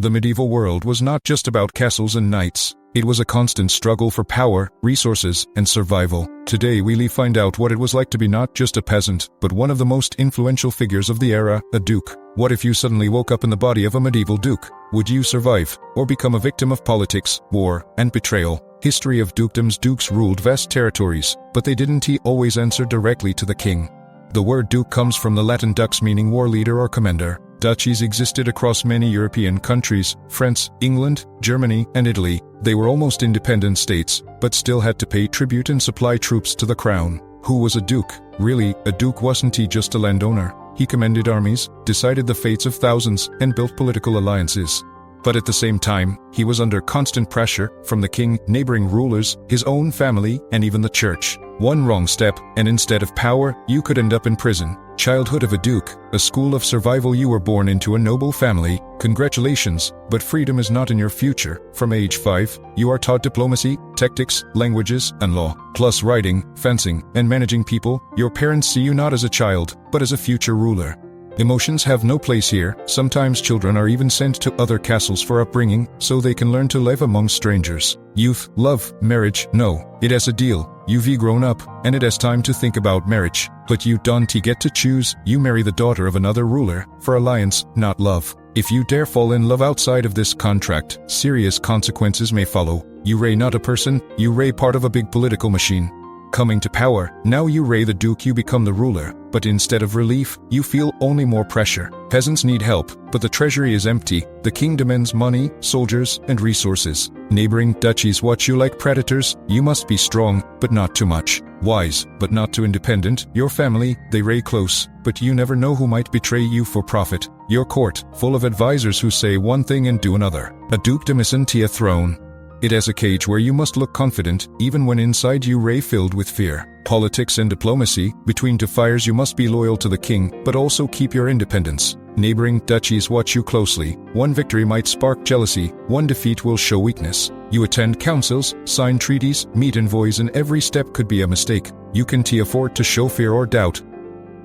The medieval world was not just about castles and knights. It was a constant struggle for power, resources, and survival. Today we find out what it was like to be not just a peasant, but one of the most influential figures of the era, a duke. What if you suddenly woke up in the body of a medieval duke? Would you survive, or become a victim of politics, war, and betrayal? History of dukedoms. Dukes ruled vast territories, but they didn't always answer directly to the king. The word duke comes from the Latin dux, meaning war leader or commander. Duchies existed across many European countries: France, England, Germany, and Italy. They were almost independent states, but still had to pay tribute and supply troops to the crown. Who was a duke? Really, a duke wasn't just a landowner. He commanded armies, decided the fates of thousands, and built political alliances. But at the same time, he was under constant pressure from the king, neighboring rulers, his own family, and even the church. One wrong step, and instead of power, you could end up in prison. Childhood of a duke, a school of survival. You were born into a noble family. Congratulations, but freedom is not in your future. From age 5, you are taught diplomacy, tactics, languages, and law, plus writing, fencing, and managing people. Your parents see you not as a child, but as a future ruler. Emotions have no place here. Sometimes children are even sent to other castles for upbringing, so they can learn to live among strangers. Youth, love, marriage, no. It has a deal. You've grown up, and it has time to think about marriage. But you don't get to choose. You marry the daughter of another ruler, for alliance, not love. If you dare fall in love outside of this contract, serious consequences may follow. You not a person, you part of a big political machine. Coming to power, now you the duke, you become the ruler, but instead of relief, you feel only more pressure. Peasants need help, but the treasury is empty. The king demands money, soldiers, and resources. Neighboring duchies watch you like predators. You must be strong, but not too much. Wise, but not too independent. Your family, they close, but you never know who might betray you for profit. Your court, full of advisors who say one thing and do another. A dukedom isn't a throne. It has a cage where you must look confident, even when inside you filled with fear. Politics and diplomacy. Between two fires you must be loyal to the king, but also keep your independence. Neighboring duchies watch you closely. One victory might spark jealousy, one defeat will show weakness. You attend councils, sign treaties, meet envoys, and every step could be a mistake. You can't afford to show fear or doubt.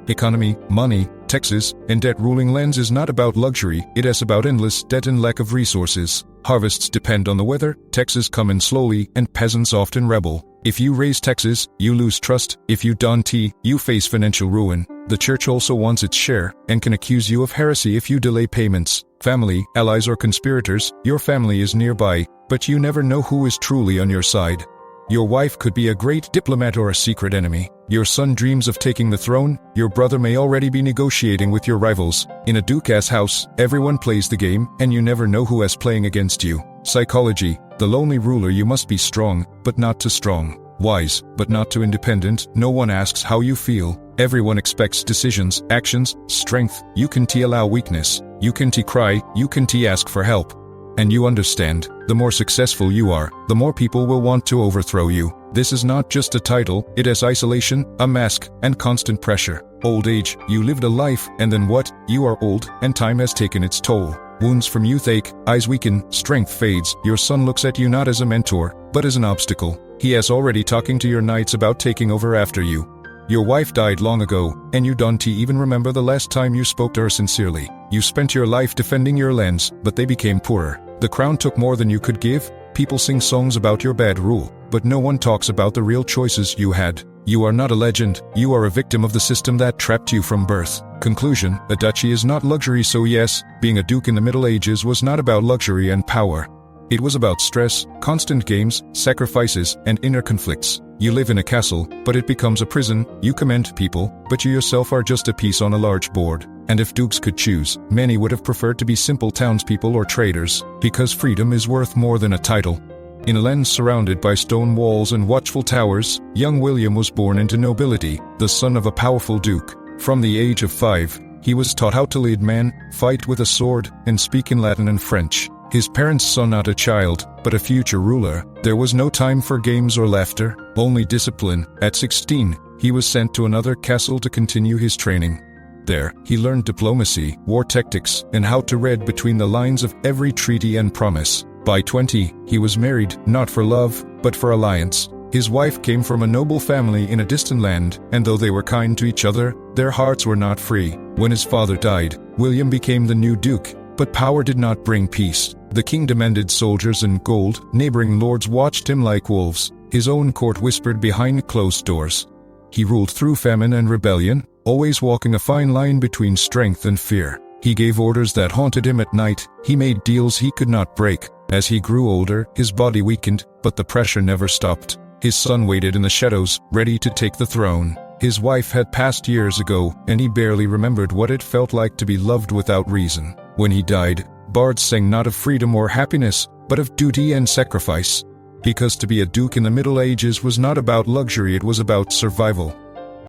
Economy, money, taxes, and debt. Ruling lands is not about luxury, it is about endless debt and lack of resources. Harvests depend on the weather, taxes come in slowly, and peasants often rebel. If you raise taxes, you lose trust. If you don't, you face financial ruin. The church also wants its share, and can accuse you of heresy if you delay payments. Family, allies, or conspirators. Your family is nearby, but you never know who is truly on your side. Your wife could be a great diplomat or a secret enemy. Your son dreams of taking the throne. Your brother may already be negotiating with your rivals. In a duke's house, everyone plays the game, and you never know who is playing against you. Psychology. The lonely ruler. You must be strong, but not too strong. Wise, but not too independent. No one asks how you feel. Everyone expects decisions, actions, strength. You can't allow weakness. You can't cry. You can't ask for help. And you understand, the more successful you are, the more people will want to overthrow you. This is not just a title, it is isolation, a mask, and constant pressure. Old age. You lived a life, and then what? You are old, and time has taken its toll. Wounds from youth ache, eyes weaken, strength fades. Your son looks at you not as a mentor, but as an obstacle. He is already talking to your knights about taking over after you. Your wife died long ago, and you don't even remember the last time you spoke to her sincerely. You spent your life defending your lands, but they became poorer. The crown took more than you could give. People sing songs about your bad rule, but no one talks about the real choices you had. You are not a legend, you are a victim of the system that trapped you from birth. Conclusion: a duchy is not luxury, so yes, being a duke in the Middle Ages was not about luxury and power. It was about stress, constant games, sacrifices, and inner conflicts. You live in a castle, but it becomes a prison. You command people, but you yourself are just a piece on a large board. And if dukes could choose, many would have preferred to be simple townspeople or traders, because freedom is worth more than a title. In a land surrounded by stone walls and watchful towers, young William was born into nobility, the son of a powerful duke. From the age of 5, he was taught how to lead men, fight with a sword, and speak in Latin and French. His parents saw not a child, but a future ruler. There was no time for games or laughter, only discipline. At 16, he was sent to another castle to continue his training. There, he learned diplomacy, war tactics, and how to read between the lines of every treaty and promise. By 20, he was married, not for love, but for alliance. His wife came from a noble family in a distant land, and though they were kind to each other, their hearts were not free. When his father died, William became the new duke. But power did not bring peace. The king demanded soldiers and gold, neighboring lords watched him like wolves, his own court whispered behind closed doors. He ruled through famine and rebellion, always walking a fine line between strength and fear. He gave orders that haunted him at night, he made deals he could not break. As he grew older, his body weakened, but the pressure never stopped. His son waited in the shadows, ready to take the throne. His wife had passed years ago, and he barely remembered what it felt like to be loved without reason. When he died, bards sang not of freedom or happiness, but of duty and sacrifice. Because to be a duke in the Middle Ages was not about luxury, it was about survival.